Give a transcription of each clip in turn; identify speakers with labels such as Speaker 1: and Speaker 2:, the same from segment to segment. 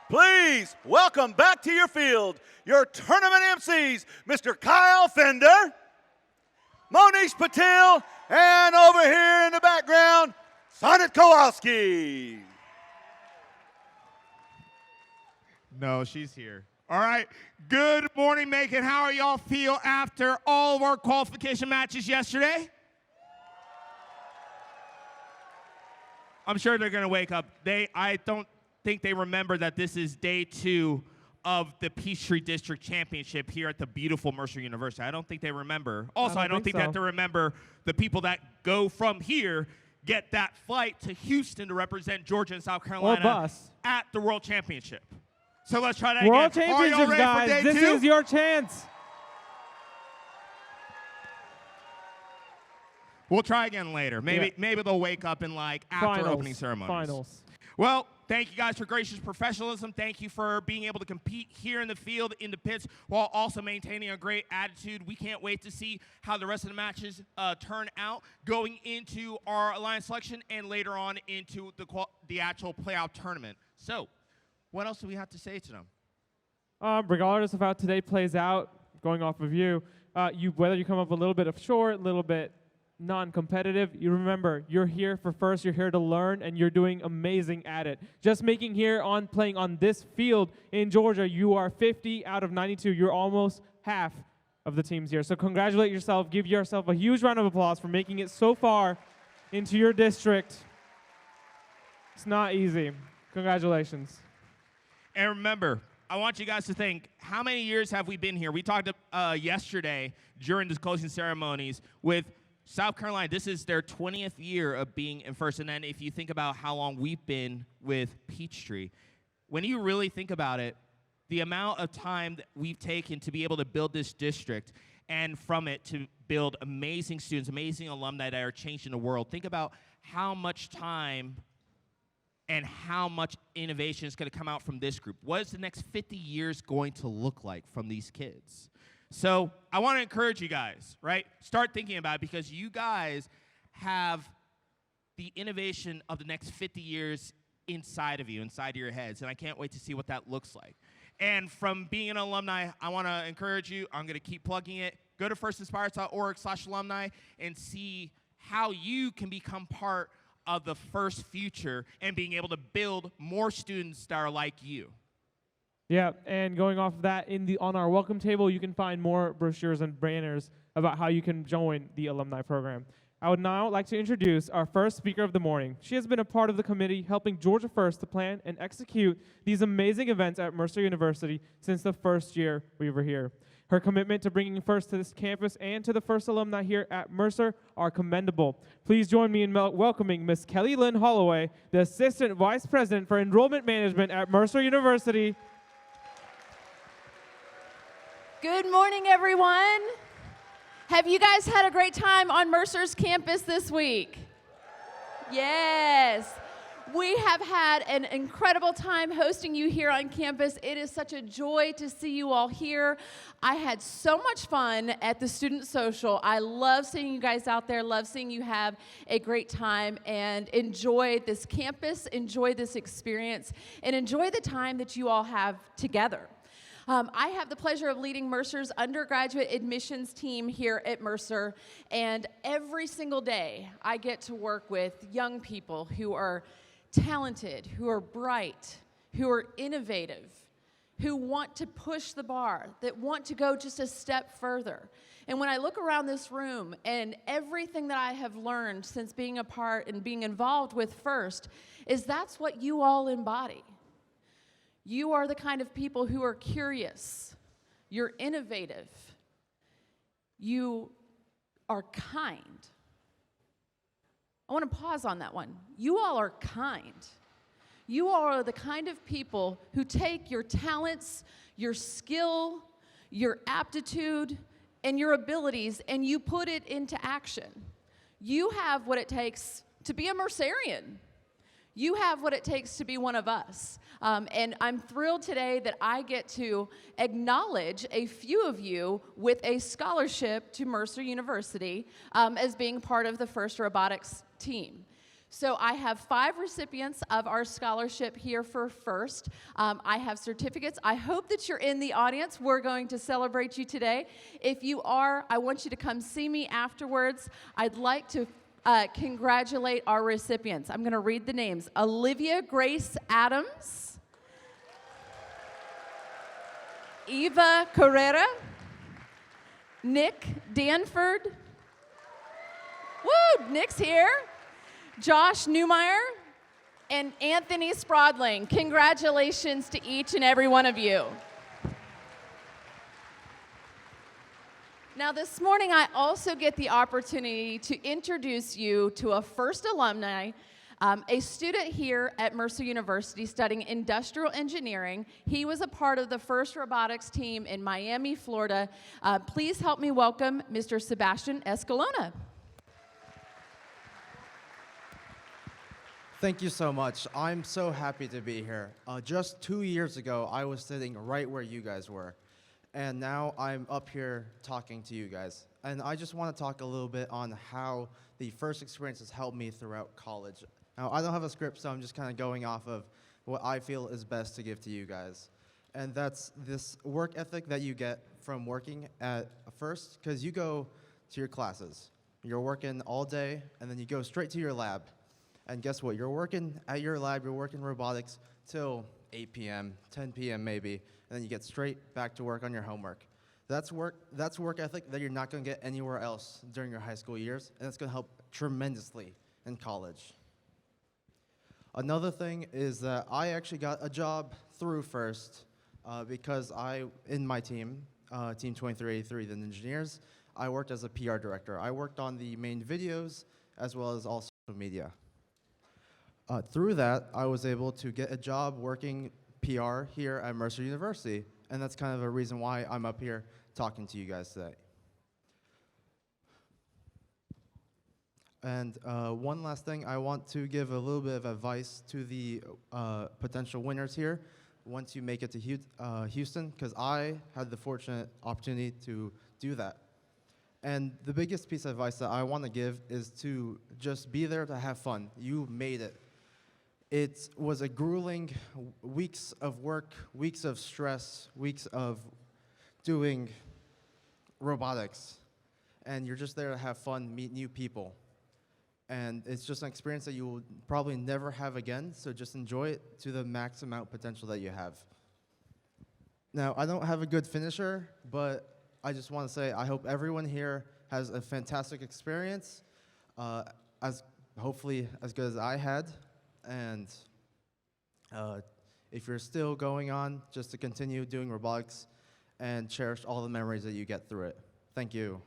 Speaker 1: Please welcome back to your field your tournament MCs, Mr. Kyle Fender, Monish Patil, and over here in the background, Sonnet Kowalski.
Speaker 2: No, she's here. All right. Good morning, Macon. How are y'all feel after all of our qualification matches yesterday? I'm sure they're going to wake up. I don't think they remember that this is day 2 of the Peachtree District Championship here at the beautiful Mercer University. I don't think they remember. Also, I don't think that they remember the people that go from here get that flight to Houston to represent Georgia and South Carolina
Speaker 3: or bus
Speaker 2: at the World Championship. So let's try that
Speaker 3: World
Speaker 2: again.
Speaker 3: Championships, guys. This is your chance.
Speaker 2: We'll try again later. Maybe they'll wake up in after opening ceremonies.
Speaker 3: Finals.
Speaker 2: Well, thank you guys for gracious professionalism. Thank you for being able to compete here in the field, in the pits, while also maintaining a great attitude. We can't wait to see how the rest of the matches turn out going into our alliance selection and later on into the actual playoff tournament. So, what else do we have to say to them?
Speaker 3: Regardless of how today plays out, going off of you, whether you come up a little bit of short, a little bit non-competitive, you remember, you're here for first, you're here to learn, and you're doing amazing at it. Just making here playing on this field in Georgia, you are 50 out of 92. You're almost half of the teams here. So congratulate yourself. Give yourself a huge round of applause for making it so far into your district. It's not easy. Congratulations.
Speaker 2: And remember, I want you guys to think, how many years have we been here? We talked yesterday during the closing ceremonies with South Carolina. This is their 20th year of being in first. And then if you think about how long we've been with Peachtree, when you really think about it, the amount of time that we've taken to be able to build this district and from it to build amazing students, amazing alumni that are changing the world. Think about how much time and how much innovation is going to come out from this group. What is the next 50 years going to look like from these kids? So I want to encourage you guys, right? Start thinking about it because you guys have the innovation of the next 50 years inside of you, inside of your heads, and I can't wait to see what that looks like. And from being an alumni, I want to encourage you. I'm going to keep plugging it. Go to firstinspires.org/alumni and see how you can become part of the FIRST future and being able to build more students that are like you.
Speaker 3: Yeah, and going off of that, on our welcome table, you can find more brochures and banners about how you can join the alumni program. I would now like to introduce our first speaker of the morning. She has been a part of the committee helping Georgia First to plan and execute these amazing events at Mercer University since the first year we were here. Her commitment to bringing FIRST to this campus and to the FIRST alumni here at Mercer are commendable. Please join me in welcoming Ms. Kelly Lynn Holloway, the Assistant Vice President for Enrollment Management at Mercer University.
Speaker 4: Good morning, everyone. Have you guys had a great time on Mercer's campus this week? Yes. We have had an incredible time hosting you here on campus. It is such a joy to see you all here. I had so much fun at the Student Social. I love seeing you guys out there, love seeing you have a great time, and enjoy this campus, enjoy this experience, and enjoy the time that you all have together. I have the pleasure of leading Mercer's undergraduate admissions team here at Mercer, and every single day I get to work with young people who are talented, who are bright, who are innovative, who want to push the bar, that want to go just a step further. And when I look around this room and everything that I have learned since being a part and being involved with FIRST, is that's what you all embody. You are the kind of people who are curious, you're innovative, you are kind. I want to pause on that one. You all are kind. You all are the kind of people who take your talents, your skill, your aptitude, and your abilities, and you put it into action. You have what it takes to be a Mercerian. You have what it takes to be one of us. And I'm thrilled today that I get to acknowledge a few of you with a scholarship to Mercer University as being part of the FIRST robotics team. So I have 5 recipients of our scholarship here for FIRST. I have certificates. I hope that you're in the audience. We're going to celebrate you today. If you are, I want you to come see me afterwards. I'd like to congratulate our recipients. I'm going to read the names. Olivia Grace Adams, Eva Carrera, Nick Danford. Woo, Nick's here. Josh Newmeyer, and Anthony Sprodling. Congratulations to each and every one of you. Now this morning I also get the opportunity to introduce you to a FIRST alumni, a student here at Mercer University studying industrial engineering. He was a part of the FIRST robotics team in Miami, Florida. Please help me welcome Mr. Sebastian Escalona.
Speaker 5: Thank you so much. I'm so happy to be here. Just 2 years ago, I was sitting right where you guys were. And now I'm up here talking to you guys. And I just want to talk a little bit on how the FIRST experience has helped me throughout college. Now, I don't have a script, so I'm just kind of going off of what I feel is best to give to you guys. And that's this work ethic that you get from working at FIRST, because you go to your classes. You're working all day, and then you go straight to your lab. And guess what? You're working at your lab, you're working robotics till 8 p.m., 10 p.m. maybe, and then you get straight back to work on your homework. That's work ethic that you're not going to get anywhere else during your high school years, and it's going to help tremendously in college. Another thing is that I actually got a job through FIRST because in my team, Team 2383, the engineers, I worked as a PR director. I worked on the main videos as well as all social media. Through that, I was able to get a job working PR here at Mercer University, and that's kind of a reason why I'm up here talking to you guys today. And one last thing, I want to give a little bit of advice to the potential winners here once you make it to Houston, because I had the fortunate opportunity to do that. And the biggest piece of advice that I want to give is to just be there to have fun. You made it. It was a grueling weeks of work, weeks of stress, weeks of doing robotics. And you're just there to have fun, meet new people. And it's just an experience that you will probably never have again, so just enjoy it to the max amount potential that you have. Now, I don't have a good finisher, but I just want to say I hope everyone here has a fantastic experience, hopefully as good as I had. And if you're still going on, just to continue doing robotics and cherish all the memories that you get through it. Thank you.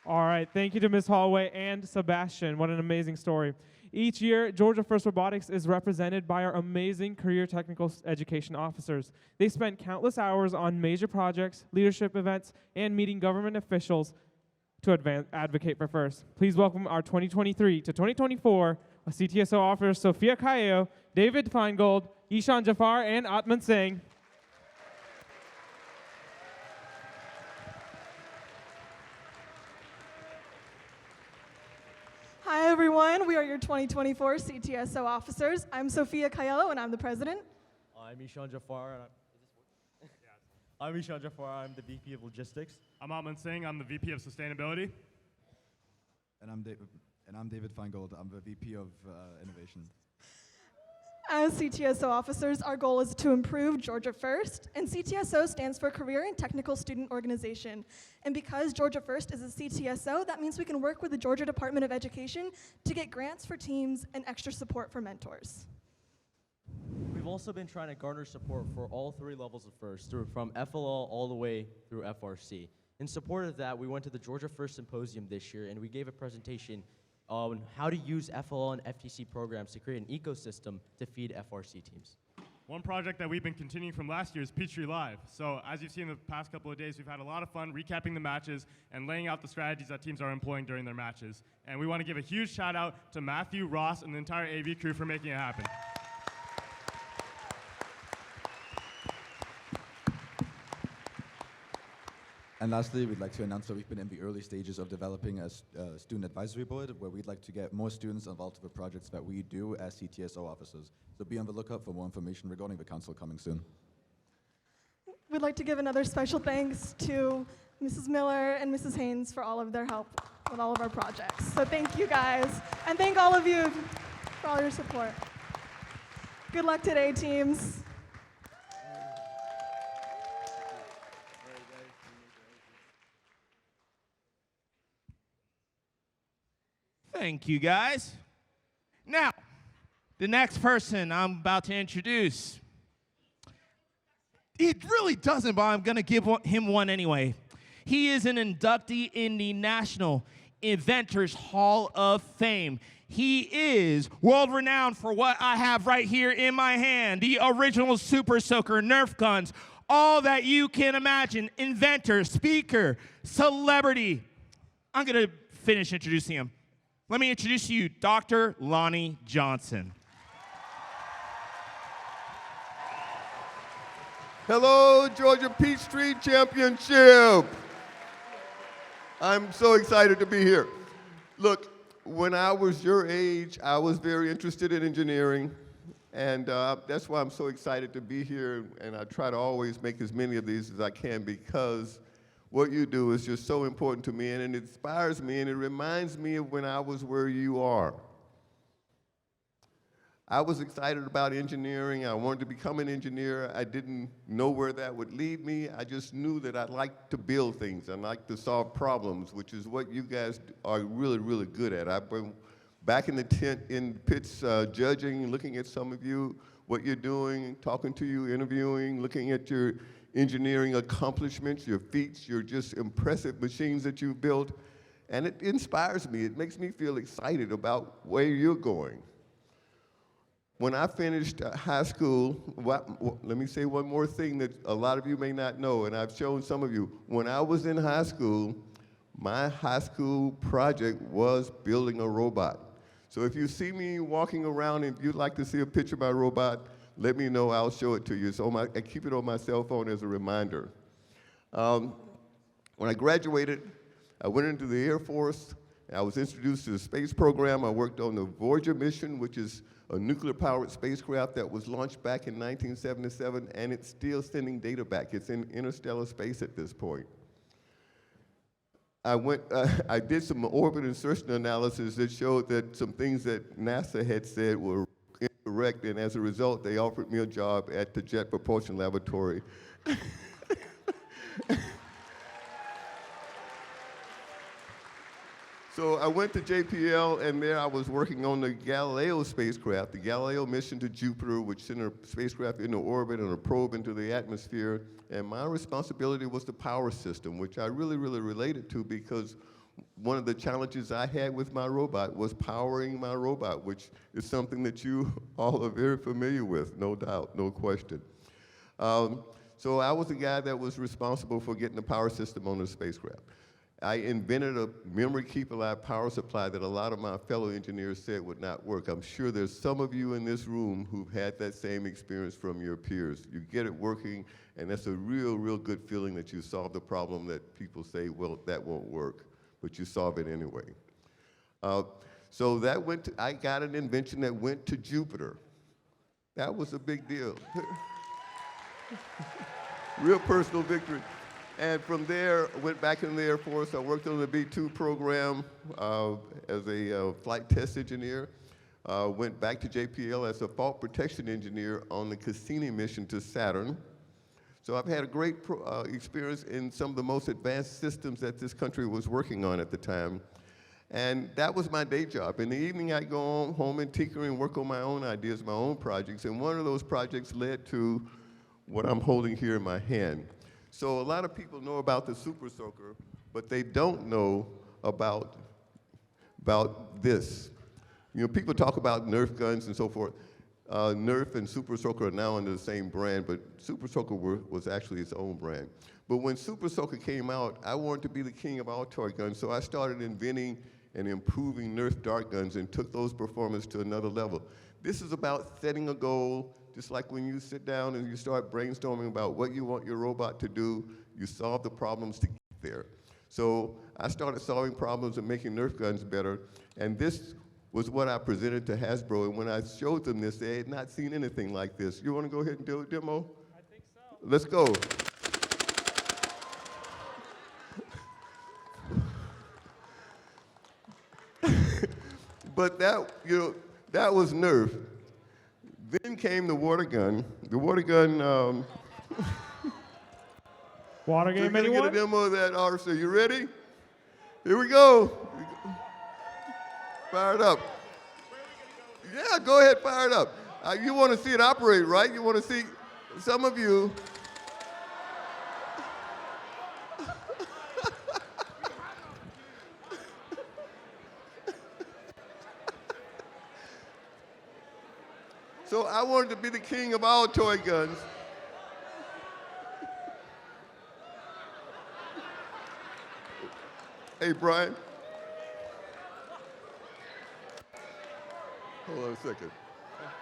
Speaker 3: All right, thank you to Ms. Holloway and Sebastian. What an amazing story. Each year, Georgia First Robotics is represented by our amazing career technical education officers. They spent countless hours on major projects, leadership events, and meeting government officials to advocate for FIRST. Please welcome our 2023 to 2024 CTSO officers Sophia Kayo, David Feingold, Ishan Jafar, and Atman Singh.
Speaker 6: Hi everyone, we are your 2024 CTSO officers. I'm Sophia Caiello and I'm the president.
Speaker 7: I'm Ishan Jafar. I'm Ishan Jafar, I'm the VP of Logistics.
Speaker 8: I'm Atman Singh, I'm the VP of Sustainability.
Speaker 9: And I'm David Feingold, I'm the VP of Innovation.
Speaker 6: As CTSO officers, our goal is to improve Georgia First, and CTSO stands for Career and Technical Student Organization. And because Georgia First is a CTSO, that means we can work with the Georgia Department of Education to get grants for teams and extra support for mentors.
Speaker 7: We've also been trying to garner support for all 3 levels of FIRST, from FLL all the way through FRC. In support of that, we went to the Georgia First Symposium this year, and we gave a presentation on how to use FLL and FTC programs to create an ecosystem to feed FRC teams.
Speaker 8: One project that we've been continuing from last year is Peachtree Live. So as you've seen in the past couple of days, we've had a lot of fun recapping the matches and laying out the strategies that teams are employing during their matches. And we want to give a huge shout out to Matthew, Ross, and the entire AV crew for making it happen.
Speaker 9: And lastly, we'd like to announce that we've been in the early stages of developing a student advisory board where we'd like to get more students involved with the projects that we do as CTSO officers. So be on the lookout for more information regarding the council coming soon.
Speaker 6: We'd like to give another special thanks to Mrs. Miller and Mrs. Haynes for all of their help with all of our projects. So thank you guys, and thank all of you for all your support. Good luck today, teams.
Speaker 2: Thank you, guys. Now, the next person I'm about to introduce, it really doesn't, but I'm going to give him one anyway. He is an inductee in the National Inventors Hall of Fame. He is world-renowned for what I have right here in my hand, the original Super Soaker Nerf guns, all that you can imagine, inventor, speaker, celebrity. I'm going to finish introducing him. Let me introduce to you Dr. Lonnie Johnson.
Speaker 10: Hello, Georgia Peachtree Championship. I'm so excited to be here. Look, when I was your age, I was very interested in engineering, and that's why I'm so excited to be here, and I try to always make as many of these as I can because what you do is just so important to me, and it inspires me, and it reminds me of when I was where you are. I was excited about engineering. I wanted to become an engineer. I didn't know where that would lead me. I just knew that I'd like to build things. I like to solve problems, which is what you guys are really, really good at. I've been back in the tent in pits judging, looking at some of you, what you're doing, talking to you, interviewing, looking at your engineering accomplishments, your feats, your just impressive machines that you've built. And it inspires me. It makes me feel excited about where you're going. When I finished high school, let me say one more thing that a lot of you may not know, and I've shown some of you. When I was in high school, my high school project was building a robot. So if you see me walking around and if you'd like to see a picture of my robot, let me know, I'll show it to you. So I keep it on my cell phone as a reminder. When I graduated, I went into the Air Force. I was introduced to the space program. I worked on the Voyager mission, which is a nuclear-powered spacecraft that was launched back in 1977, and it's still sending data back. It's in interstellar space at this point. I did some orbit insertion analysis that showed that some things that NASA had said were incorrect, and as a result, they offered me a job at the Jet Propulsion Laboratory. So I went to JPL, and there I was working on the Galileo spacecraft, the Galileo mission to Jupiter, which sent a spacecraft into orbit and a probe into the atmosphere. And my responsibility was the power system, which I really, really related to because one of the challenges I had with my robot was powering my robot, which is something that you all are very familiar with, no doubt, no question. So I was the guy that was responsible for getting the power system on the spacecraft. I invented a memory keep alive power supply that a lot of my fellow engineers said would not work. I'm sure there's some of you in this room who've had that same experience from your peers. You get it working, and that's a real, real good feeling that you solved a problem that people say, well, that won't work, but you solve it anyway. So that I got an invention that went to Jupiter. That was a big deal. Real personal victory. And from there, I went back in the Air Force. I worked on the B-2 program as a flight test engineer. Went back to JPL as a fault protection engineer on the Cassini mission to Saturn. So I've had a great experience in some of the most advanced systems that this country was working on at the time. And that was my day job. In the evening, I'd go home and tinker and work on my own ideas, my own projects. And one of those projects led to what I'm holding here in my hand. So a lot of people know about the Super Soaker, but they don't know about this. You know, people talk about Nerf guns and so forth. Nerf and Super Soaker are now under the same brand, but Super Soaker was actually its own brand. But when Super Soaker came out, I wanted to be the king of all toy guns, so I started inventing and improving Nerf dart guns and took those performance to another level. This is about setting a goal. Just like when you sit down and you start brainstorming about what you want your robot to do, you solve the problems there. So I started solving problems and making Nerf guns better, and this was what I presented to Hasbro, and when I showed them this, they had not seen anything like this. You want to go ahead and do a demo? I think so. Let's go. But that, that was Nerf. Then came the water gun. The water gun.
Speaker 3: Water game,
Speaker 10: we're gonna
Speaker 3: anyone?
Speaker 10: get a demo of that, officer. You ready? Here we go. Fire it up. Yeah, go ahead, fire it up. You want to see it operate, right? You want to see some of you. So I wanted to be the king of all toy guns. Hey, Brian. Hold on a second.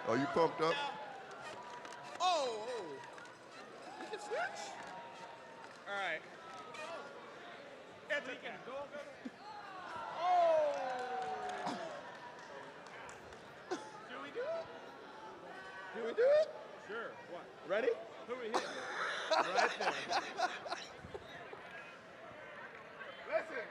Speaker 10: Are you pumped up?
Speaker 11: Oh. You can switch? All right. It's okay. Go. Oh. Do we do it? Do we do it? Sure. What? Ready? Who we hit? Right there. Listen.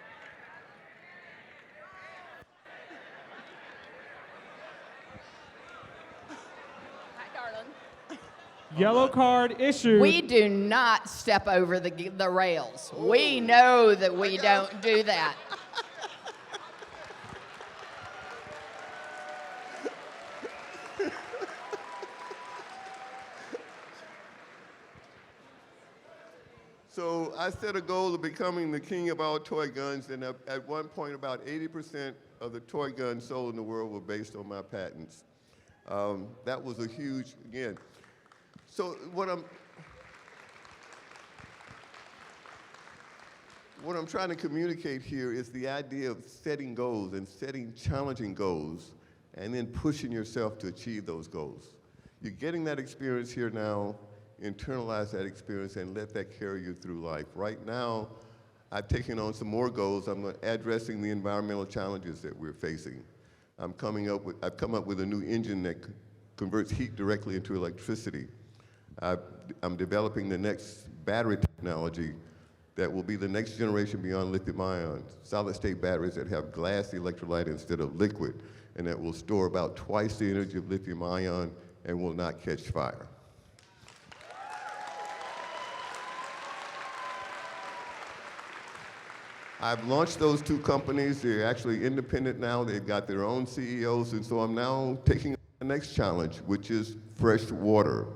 Speaker 3: Yellow card issued.
Speaker 12: We do not step over the rails. We know that we don't do that.
Speaker 10: So I set a goal of becoming the king of all toy guns, and at one point about 80% of the toy guns sold in the world were based on my patents. That was a huge, again. So what I'm trying to communicate here is the idea of setting goals and setting challenging goals and then pushing yourself to achieve those goals. You're getting that experience here now, internalize that experience and let that carry you through life. Right now, I've taken on some more goals. I'm addressing the environmental challenges that we're facing. I've come up with a new engine that converts heat directly into electricity. I'm developing the next battery technology that will be the next generation beyond lithium-ion, solid-state batteries that have glass electrolyte instead of liquid, and that will store about twice the energy of lithium-ion and will not catch fire. I've launched those two companies. They're actually independent now. They've got their own CEOs, and so I'm now taking on the next challenge, which is fresh water.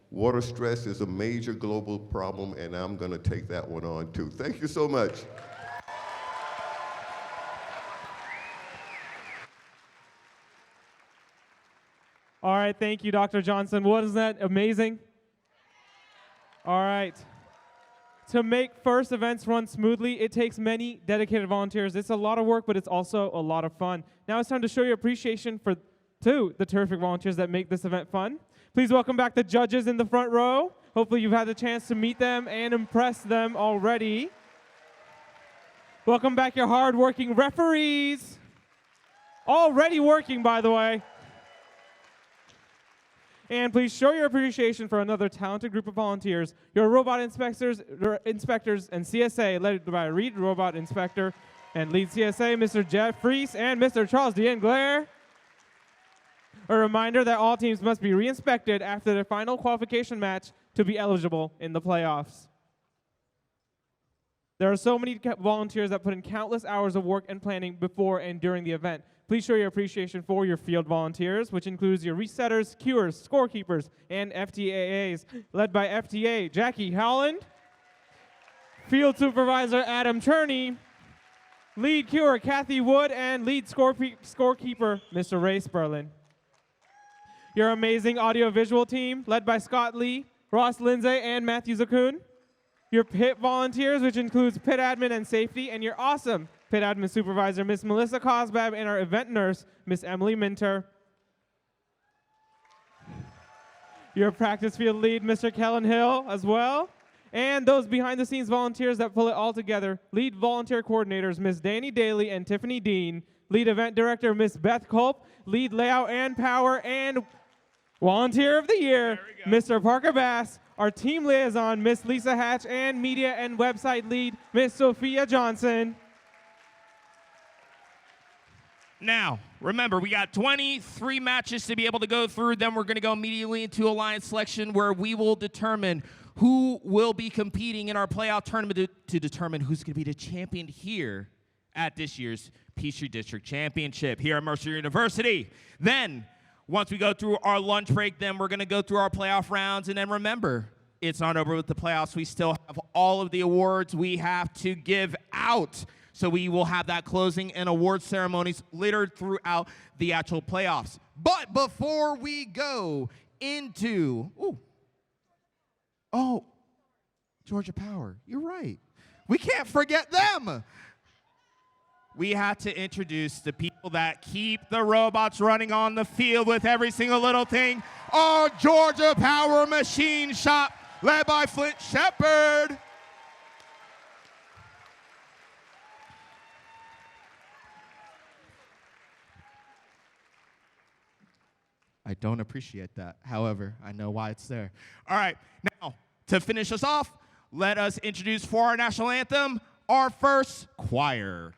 Speaker 10: Water stress is a major global problem, and I'm going to take that one on too. Thank you so much.
Speaker 3: All right, thank you, Dr. Johnson. Wasn't that amazing? All right. To make FIRST events run smoothly, it takes many dedicated volunteers. It's a lot of work, but it's also a lot of fun. Now it's time to show your appreciation to the terrific volunteers that make this event fun. Please welcome back the judges in the front row. Hopefully you've had the chance to meet them and impress them already. Welcome back your hard-working referees. Already working, by the way. And please show your appreciation for another talented group of volunteers, your robot inspectors and CSA, led by Lead Robot Inspector and Lead CSA, Mr. Jeff Fries and Mr. Charles D'Anglaire. A reminder that all teams must be re-inspected after their final qualification match to be eligible in the playoffs. There are so many volunteers that put in countless hours of work and planning before and during the event. Please show your appreciation for your field volunteers, which includes your resetters, cuers, scorekeepers, and FTAAs, led by FTA Jackie Howland, Field Supervisor Adam Cherney, Lead Cuer Kathy Wood, and Lead Scorekeeper Mr. Ray Sperlin. Your amazing audiovisual team, led by Scott Lee, Ross Lindsay, and Matthew Zakun. Your pit volunteers, which includes pit admin and safety, and your awesome pit admin supervisor, Miss Melissa Cosbab, and our event nurse, Miss Emily Minter. Your practice field lead, Mr. Kellen Hill, as well. And those behind-the-scenes volunteers that pull it all together, lead volunteer coordinators, Ms. Danny Daly and Tiffany Dean, lead event director, Ms. Beth Culp, lead layout and power, and volunteer of the year, Mr. Parker Bass, our team liaison, Miss Lisa Hatch, and media and website lead, Miss Sophia Johnson.
Speaker 2: Now, remember, we got 23 matches to be able to go through. Then we're going to go immediately into alliance selection, where we will determine who will be competing in our playoff tournament to determine who's going to be the champion here at this year's Peachtree District Championship here at Mercer University. Then, once we go through our lunch break, then we're going to go through our playoff rounds. And then remember, it's not over with the playoffs. We still have all of the awards we have to give out. So we will have that closing and award ceremonies littered throughout the actual playoffs. But before we go into, Georgia Power, you're right. We can't forget them. We have to introduce the people that keep the robots running on the field with every single little thing. Our Georgia Power Machine Shop, led by Flint Shepard. I don't appreciate that. However, I know why it's there. All right, now, to finish us off, let us introduce for our national anthem, our first choir.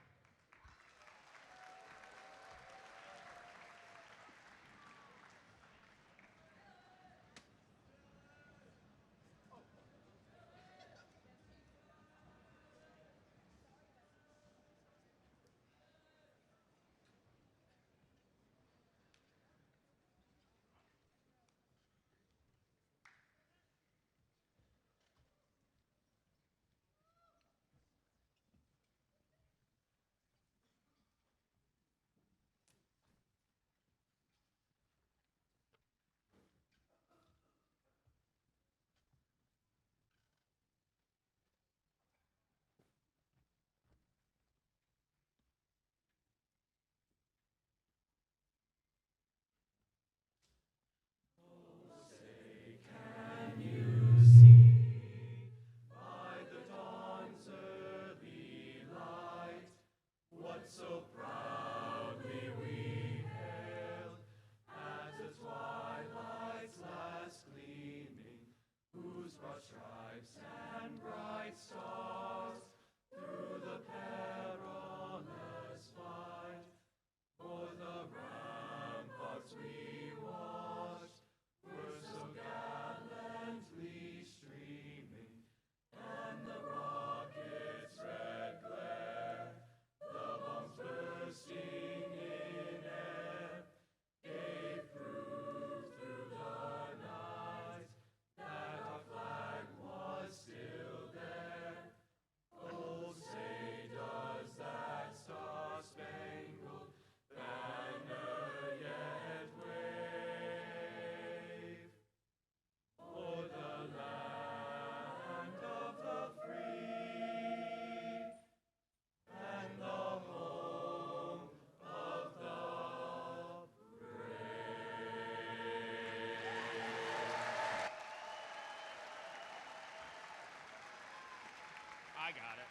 Speaker 2: I got it.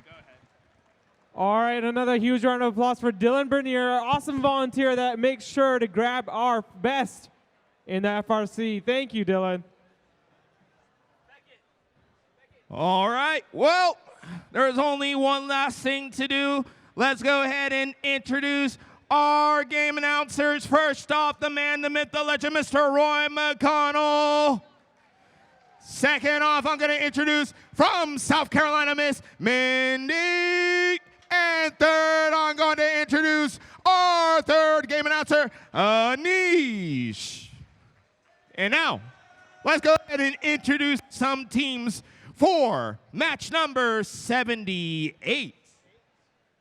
Speaker 2: Go ahead.
Speaker 3: All right, another huge round of applause for Dylan Bernier, our awesome volunteer that makes sure to grab our best in the FRC. Thank you, Dylan.
Speaker 2: All right, well, there's only one last thing to do. Let's go ahead and introduce our game announcers. First off, the man, the myth, the legend, Mr. Roy McConnell. Second off, I'm going to introduce from South Carolina, Miss Mindy. And third, I'm going to introduce our third game announcer, Anish. And now, let's go ahead and introduce some teams for match number 78.